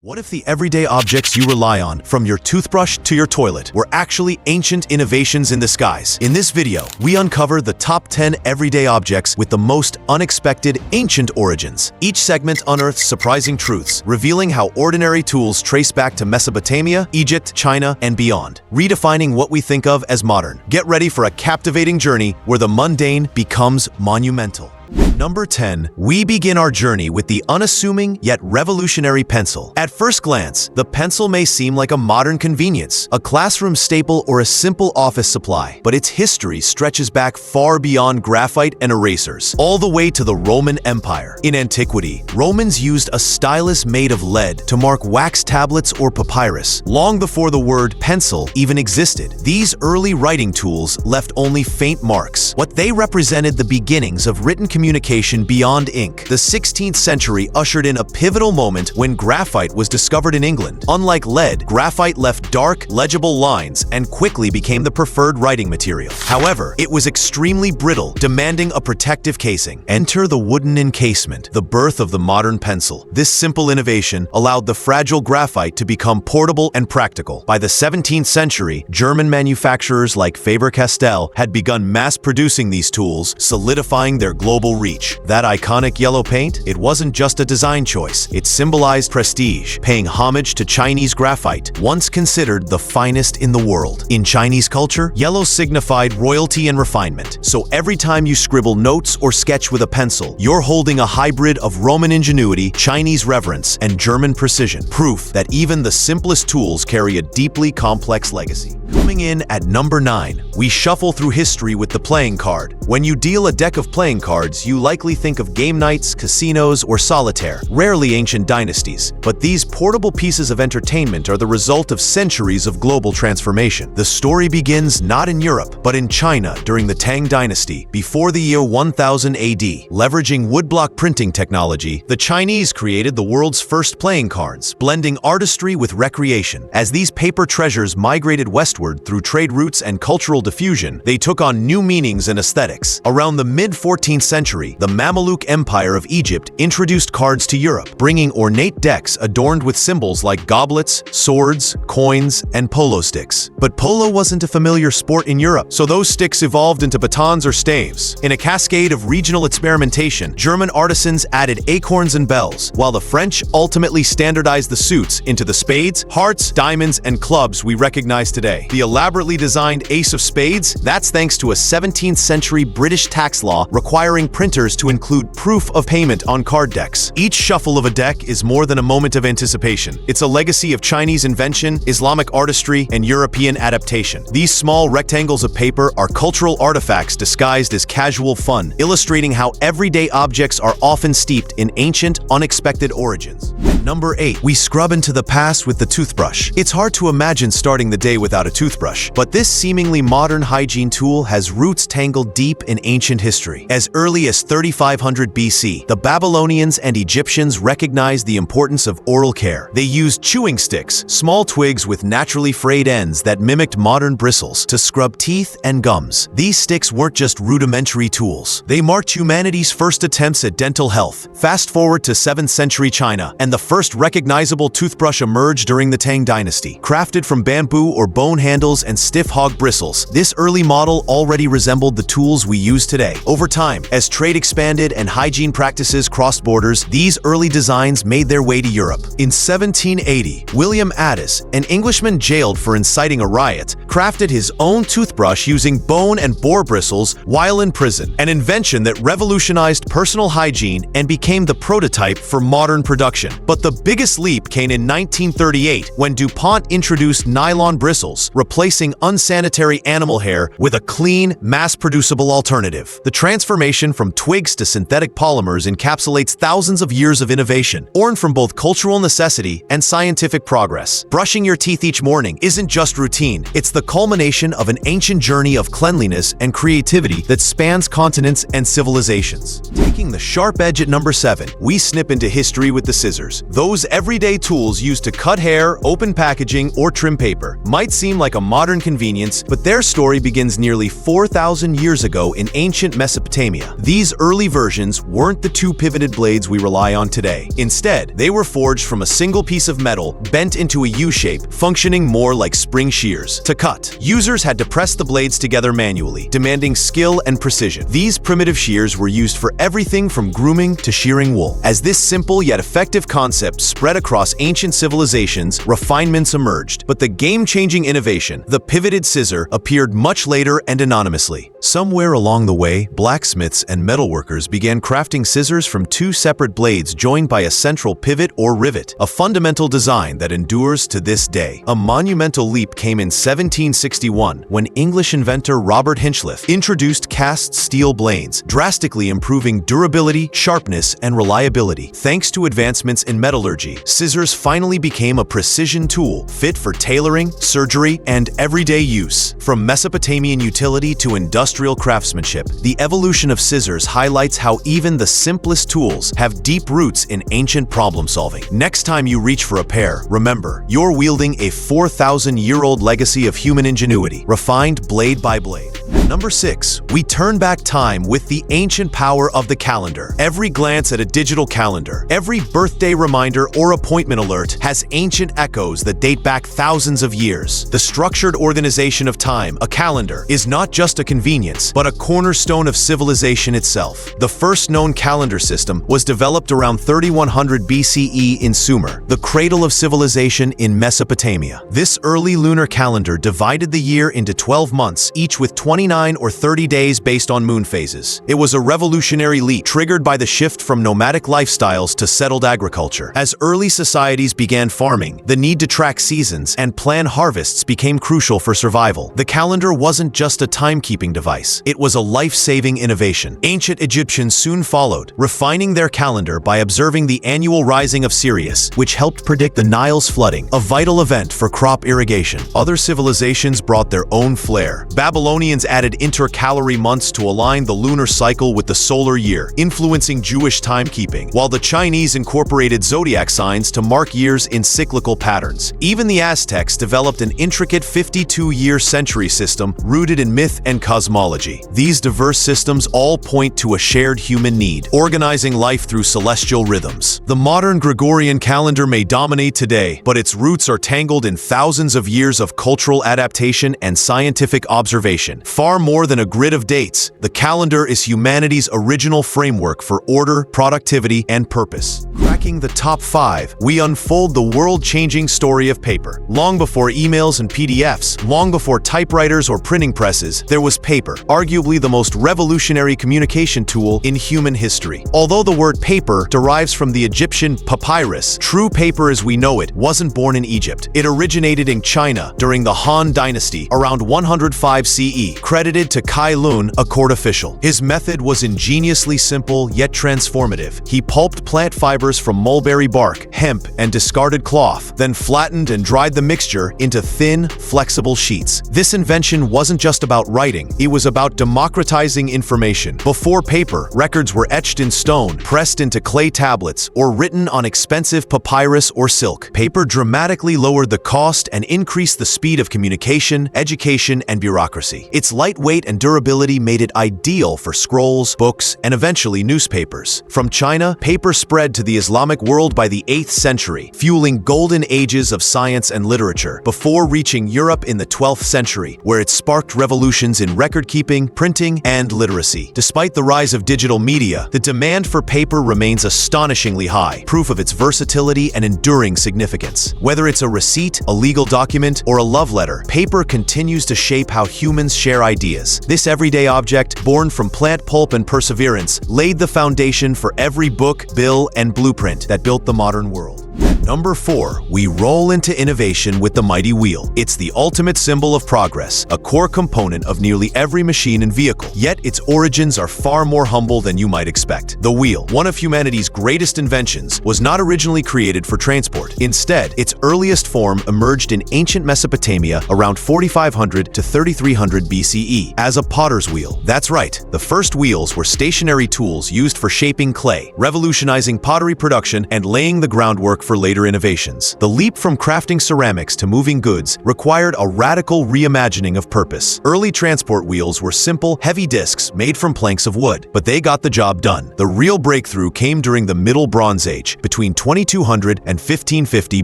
What if the everyday objects you rely on, from your toothbrush to your toilet, were actually ancient innovations in disguise? In this video, we uncover the top 10 everyday objects with the most unexpected ancient origins. Each segment unearths surprising truths, revealing how ordinary tools trace back to Mesopotamia, Egypt, China, and beyond, redefining what we think of as modern. Get ready for a captivating journey where the mundane becomes monumental. Number 10. We begin our journey with the unassuming yet revolutionary pencil. At first glance, the pencil may seem like a modern convenience, a classroom staple, or a simple office supply, but its history stretches back far beyond graphite and erasers, all the way to the Roman Empire. In antiquity, Romans used a stylus made of lead to mark wax tablets or papyrus, long before the word pencil even existed. These early writing tools left only faint marks, but they represented the beginnings of written communication beyond ink. The 16th century ushered in a pivotal moment when graphite was discovered in England. Unlike lead, graphite left dark, legible lines and quickly became the preferred writing material. However, it was extremely brittle, demanding a protective casing. Enter the wooden encasement, the birth of the modern pencil. This simple innovation allowed the fragile graphite to become portable and practical. By the 17th century, German manufacturers like Faber-Castell had begun mass-producing these tools, solidifying their global reach. That iconic yellow paint, it wasn't just a design choice. It symbolized prestige, paying homage to Chinese graphite, once considered the finest in the world. In Chinese culture, yellow signified royalty and refinement. So every time you scribble notes or sketch with a pencil, you're holding a hybrid of Roman ingenuity, Chinese reverence, and German precision. Proof that even the simplest tools carry a deeply complex legacy. Coming in at number 9, we shuffle through history with the playing card. When you deal a deck of playing cards, you likely think of game nights, casinos, or solitaire, rarely ancient dynasties. But these portable pieces of entertainment are the result of centuries of global transformation. The story begins not in Europe, but in China during the Tang Dynasty, before the year 1000 AD. Leveraging woodblock printing technology, the Chinese created the world's first playing cards, blending artistry with recreation. As these paper treasures migrated westward through trade routes and cultural diffusion, they took on new meanings and aesthetics. Around the mid-14th century, the Mamluk Empire of Egypt introduced cards to Europe, bringing ornate decks adorned with symbols like goblets, swords, coins, and polo sticks. But polo wasn't a familiar sport in Europe, so those sticks evolved into batons or staves. In a cascade of regional experimentation, German artisans added acorns and bells, while the French ultimately standardized the suits into the spades, hearts, diamonds, and clubs we recognize today. The elaborately designed ace of spades, that's thanks to a 17th century British tax law requiring printers to include proof of payment on card decks. Each shuffle of a deck is more than a moment of anticipation. It's a legacy of Chinese invention, Islamic artistry, and European adaptation. These small rectangles of paper are cultural artifacts disguised as casual fun, illustrating how everyday objects are often steeped in ancient, unexpected origins. Number 8. We scrub into the past with the toothbrush. It's hard to imagine starting the day without a toothbrush, but this seemingly modern hygiene tool has roots tangled deep in ancient history. As early as 3500 BC, the Babylonians and Egyptians recognized the importance of oral care. They used chewing sticks, small twigs with naturally frayed ends that mimicked modern bristles, to scrub teeth and gums. These sticks weren't just rudimentary tools. They marked humanity's first attempts at dental health. Fast forward to 7th century China, and the first recognizable toothbrush emerged during the Tang Dynasty. Crafted from bamboo or bone handles and stiff hog bristles, this early model already resembled the tools we use today. Over time, as trade expanded and hygiene practices crossed borders, these early designs made their way to Europe. In 1780, William Addis, an Englishman jailed for inciting a riot, crafted his own toothbrush using bone and boar bristles while in prison, an invention that revolutionized personal hygiene and became the prototype for modern production. But the biggest leap came in 1938 when DuPont introduced nylon bristles, replacing unsanitary animal hair with a clean, mass-producible alternative. The transformation from twigs to synthetic polymers encapsulates thousands of years of innovation, born from both cultural necessity and scientific progress. Brushing your teeth each morning isn't just routine, it's the culmination of an ancient journey of cleanliness and creativity that spans continents and civilizations. Taking the sharp edge at number 7, we snip into history with the scissors. Those everyday tools used to cut hair, open packaging, or trim paper might seem like a modern convenience, but their story begins nearly 4,000 years ago in ancient Mesopotamia. These early versions weren't the two pivoted blades we rely on today. Instead, they were forged from a single piece of metal bent into a U-shape, functioning more like spring shears. To cut, users had to press the blades together manually, demanding skill and precision. These primitive shears were used for everything from grooming to shearing wool. As this simple yet effective concept spread across ancient civilizations, refinements emerged. But the game-changing innovation, the pivoted scissor, appeared much later and anonymously. Somewhere along the way, blacksmiths and metalworkers began crafting scissors from two separate blades joined by a central pivot or rivet, a fundamental design that endures to this day. A monumental leap came in 1761 when English inventor Robert Hinchliffe introduced cast steel blades, drastically improving durability, sharpness, and reliability. Thanks to advancements in metallurgy, scissors finally became a precision tool fit for tailoring, surgery, and everyday use. From Mesopotamian utility to industrial craftsmanship, the evolution of scissors highlights how even the simplest tools have deep roots in ancient problem-solving. Next time you reach for a pair, remember, you're wielding a 4,000-year-old legacy of human ingenuity, refined blade by blade. Number 6. We turn back time with the ancient power of the calendar. Every glance at a digital calendar, every birthday reminder or appointment alert has ancient echoes that date back thousands of years. The structured organization of time, a calendar, is not just a convenience, but a cornerstone of civilization itself. The first known calendar system was developed around 3100 BCE in Sumer, the cradle of civilization in Mesopotamia. This early lunar calendar divided the year into 12 months, each with 29 or 30 days based on moon phases. It was a revolutionary leap triggered by the shift from nomadic lifestyles to settled agriculture. As early societies began farming, the need to track seasons and plan harvests became crucial for survival. The calendar wasn't just a timekeeping device, it was a life-saving innovation. Ancient Egyptians soon followed, refining their calendar by observing the annual rising of Sirius, which helped predict the Nile's flooding, a vital event for crop irrigation. Other civilizations brought their own flair. Babylonians added intercalary months to align the lunar cycle with the solar year, influencing Jewish timekeeping, while the Chinese incorporated zodiac signs to mark years in cyclical patterns. Even the Aztecs developed an intricate 52-year century system rooted in myth and cosmology. These diverse systems all point to a shared human need, organizing life through celestial rhythms. The modern Gregorian calendar may dominate today, but its roots are tangled in thousands of years of cultural adaptation and scientific observation. Far more than a grid of dates, the calendar is humanity's original framework for order, productivity, and purpose. Cracking the top 5, we unfold the world-changing story of paper. Long before emails and PDFs, long before typewriters or printing presses, there was paper, arguably the most revolutionary communication tool in human history. Although the word paper derives from the Egyptian papyrus, true paper as we know it wasn't born in Egypt. It originated in China during the Han Dynasty around 105 CE, credited to Kai Lun, a court official. His method was ingeniously simple yet transformative. He pulped plant fibers from mulberry bark, hemp, and discarded cloth, then flattened and dried the mixture into thin, flexible sheets. This invention wasn't just about writing, it was about democratizing information. Before paper, records were etched in stone, pressed into clay tablets, or written on expensive papyrus or silk. Paper dramatically lowered the cost and increased the speed of communication, education, and bureaucracy. Its lightweight and durability made it ideal for scrolls, books, and eventually newspapers. From China, paper spread to the Islamic world by the 8th century, fueling golden ages of science and literature, before reaching Europe in the 12th century, where it sparked revolutions in record-keeping, printing, and literacy. Despite the rise of digital media, the demand for paper remains astonishingly high, proof of its versatility and enduring significance. Whether it's a receipt, a legal document, or a love letter, paper continues to shape how humans share ideas. This everyday object, born from plant pulp and perseverance, laid the foundation for every book, bill, and blueprint that built the modern world. Number 4, we roll into innovation with the mighty wheel. It's the ultimate symbol of progress, a core component of nearly every machine and vehicle. Yet its origins are far more humble than you might expect. The wheel, one of humanity's greatest inventions, was not originally created for transport. Instead, its earliest form emerged in ancient Mesopotamia around 4500 to 3300 BCE as a potter's wheel. That's right, the first wheels were stationary tools used for shaping clay, revolutionizing pottery production and laying the groundwork for later refrigerator innovations. The leap from crafting ceramics to moving goods required a radical reimagining of purpose. Early transport wheels were simple, heavy discs made from planks of wood, but they got the job done. The real breakthrough came during the Middle Bronze Age, between 2200 and 1550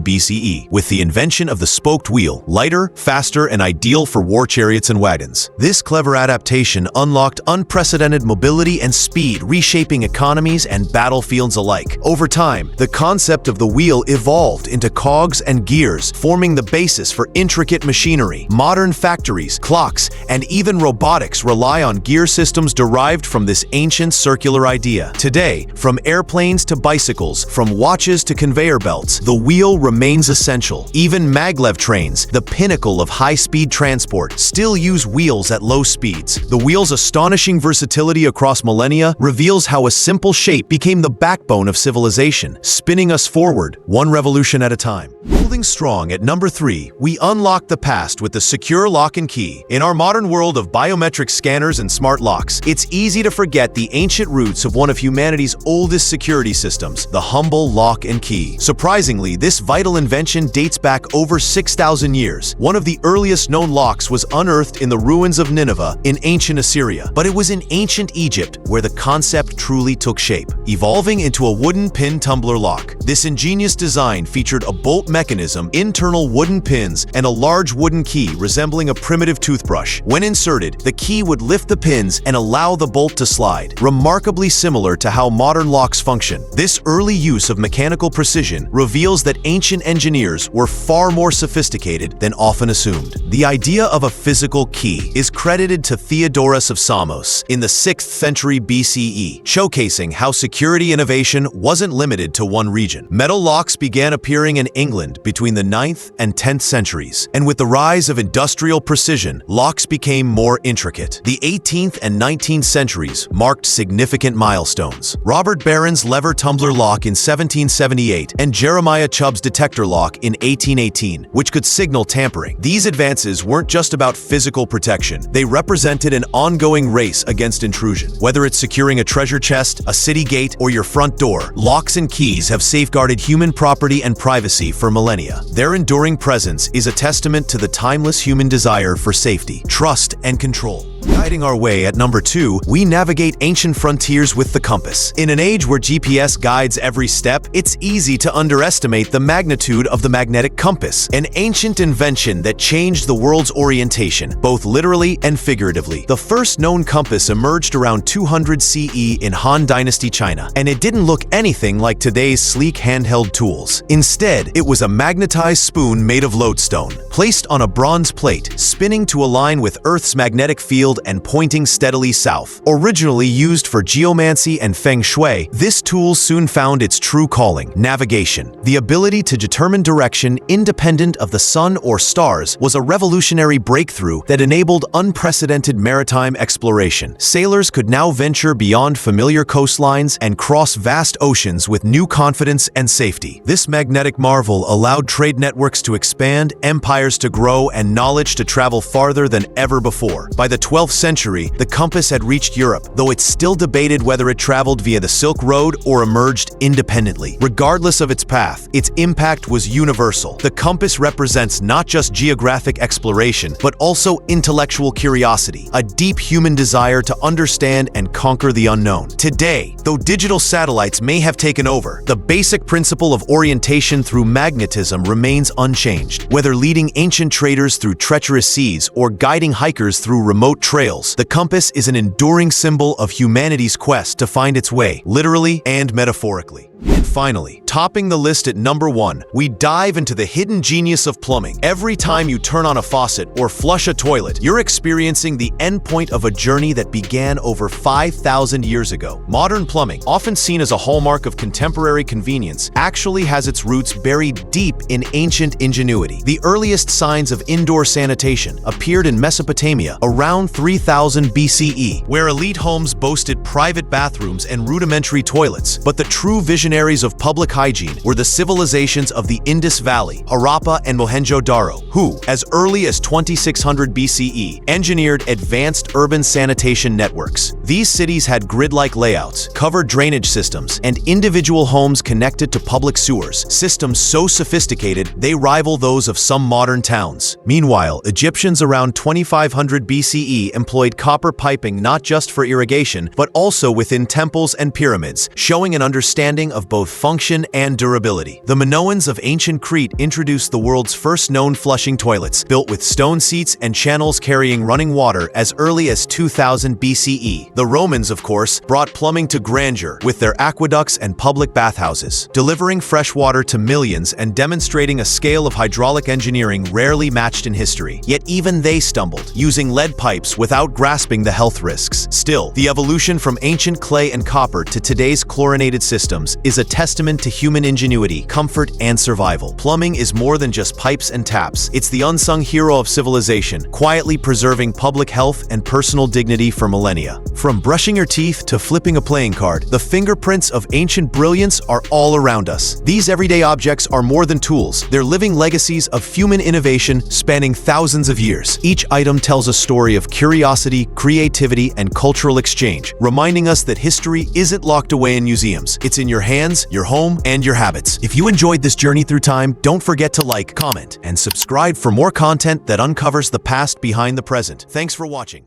BCE, with the invention of the spoked wheel, lighter, faster, and ideal for war chariots and wagons. This clever adaptation unlocked unprecedented mobility and speed, reshaping economies and battlefields alike. Over time, the concept of the wheel evolved into cogs and gears, forming the basis for intricate machinery. Modern factories, clocks, and even robotics rely on gear systems derived from this ancient circular idea. Today, from airplanes to bicycles, from watches to conveyor belts, the wheel remains essential. Even maglev trains, the pinnacle of high-speed transport, still use wheels at low speeds. The wheel's astonishing versatility across millennia reveals how a simple shape became the backbone of civilization, spinning us forward, one revolution at a time. Holding strong at number 3, we unlock the past with the secure lock and key. In our modern world of biometric scanners and smart locks, it's easy to forget the ancient roots of one of humanity's oldest security systems, the humble lock and key. Surprisingly, this vital invention dates back over 6,000 years. One of the earliest known locks was unearthed in the ruins of Nineveh in ancient Assyria, but it was in ancient Egypt where the concept truly took shape, evolving into a wooden pin tumbler lock. This ingenious design featured a bolt mechanism, internal wooden pins, and a large wooden key resembling a primitive toothbrush. When inserted, the key would lift the pins and allow the bolt to slide, remarkably similar to how modern locks function. This early use of mechanical precision reveals that ancient engineers were far more sophisticated than often assumed. The idea of a physical key is credited to Theodorus of Samos in the 6th century BCE, showcasing how security innovation wasn't limited to one region. Metal locks began appearing in England between the 9th and 10th centuries, and with the rise of industrial precision, locks became more intricate. The 18th and 19th centuries marked significant milestones. Robert Barron's lever tumbler lock in 1778 and Jeremiah Chubb's detector lock in 1818, which could signal tampering. These advances weren't just about physical protection. They represented an ongoing race against intrusion. Whether it's securing a treasure chest, a city gate, or your front door, locks and keys have safeguarded human property and privacy for millennia. Their enduring presence is a testament to the timeless human desire for safety, trust, and control. Guiding our way at number 2, we navigate ancient frontiers with the compass. In an age where GPS guides every step, it's easy to underestimate the magnitude of the magnetic compass, an ancient invention that changed the world's orientation, both literally and figuratively. The first known compass emerged around 200 CE in Han Dynasty China, and it didn't look anything like today's sleek handheld tools. Instead, it was a magnetized spoon made of lodestone, placed on a bronze plate, spinning to align with Earth's magnetic field and pointing steadily south. Originally used for geomancy and feng shui, this tool soon found its true calling: navigation. The ability to determine direction independent of the sun or stars was a revolutionary breakthrough that enabled unprecedented maritime exploration. Sailors could now venture beyond familiar coastlines and cross vast oceans with new confidence and safety. This magnetic marvel allowed trade networks to expand, empires to grow, and knowledge to travel farther than ever before. By the 12th century, the compass had reached Europe, though it's still debated whether it traveled via the Silk Road or emerged independently. Regardless of its path, its impact was universal. The compass represents not just geographic exploration, but also intellectual curiosity, a deep human desire to understand and conquer the unknown. Today, though digital satellites may have taken over, the basic principle of orientation through magnetism remains unchanged. Whether leading ancient traders through treacherous seas or guiding hikers through remote trails, the compass is an enduring symbol of humanity's quest to find its way, literally and metaphorically. And finally, topping the list at number 1, we dive into the hidden genius of plumbing. Every time you turn on a faucet or flush a toilet, you're experiencing the endpoint of a journey that began over 5,000 years ago. Modern plumbing, often seen as a hallmark of contemporary convenience, actually has its roots buried deep in ancient ingenuity. The earliest signs of indoor sanitation appeared in Mesopotamia around 3000 BCE, where elite homes boasted private bathrooms and rudimentary toilets. But the true visionaries of public hygiene were the civilizations of the Indus Valley, Harappa and Mohenjo-Daro, who, as early as 2600 BCE, engineered advanced urban sanitation networks. These cities had grid-like layouts, covered drainage systems, and individual homes connected to public sewers, systems so sophisticated they rival those of some modern towns. Meanwhile, Egyptians around 2500 BCE employed copper piping not just for irrigation, but also within temples and pyramids, showing an understanding of both function and durability. The Minoans of ancient Crete introduced the world's first known flushing toilets, built with stone seats and channels carrying running water as early as 2000 BCE. The Romans, of course, brought plumbing to grandeur with their aqueducts and public bathhouses, delivering fresh water to millions and demonstrating a scale of hydraulic engineering rarely matched in history. Yet even they stumbled, using lead pipes without grasping the health risks. Still, the evolution from ancient clay and copper to today's chlorinated systems is a testament to human ingenuity, comfort, and survival. Plumbing is more than just pipes and taps. It's the unsung hero of civilization, quietly preserving public health and personal dignity for millennia. From brushing your teeth to flipping a playing card, the fingerprints of ancient brilliance are all around us. These everyday objects are more than tools. They're living legacies of human innovation spanning thousands of years. Each item tells a story of curiosity, creativity, and cultural exchange, reminding us that history isn't locked away in museums. It's in your hands, your home, and your habits. If you enjoyed this journey through time, don't forget to like, comment, and subscribe for more content that uncovers the past behind the present. Thanks for watching.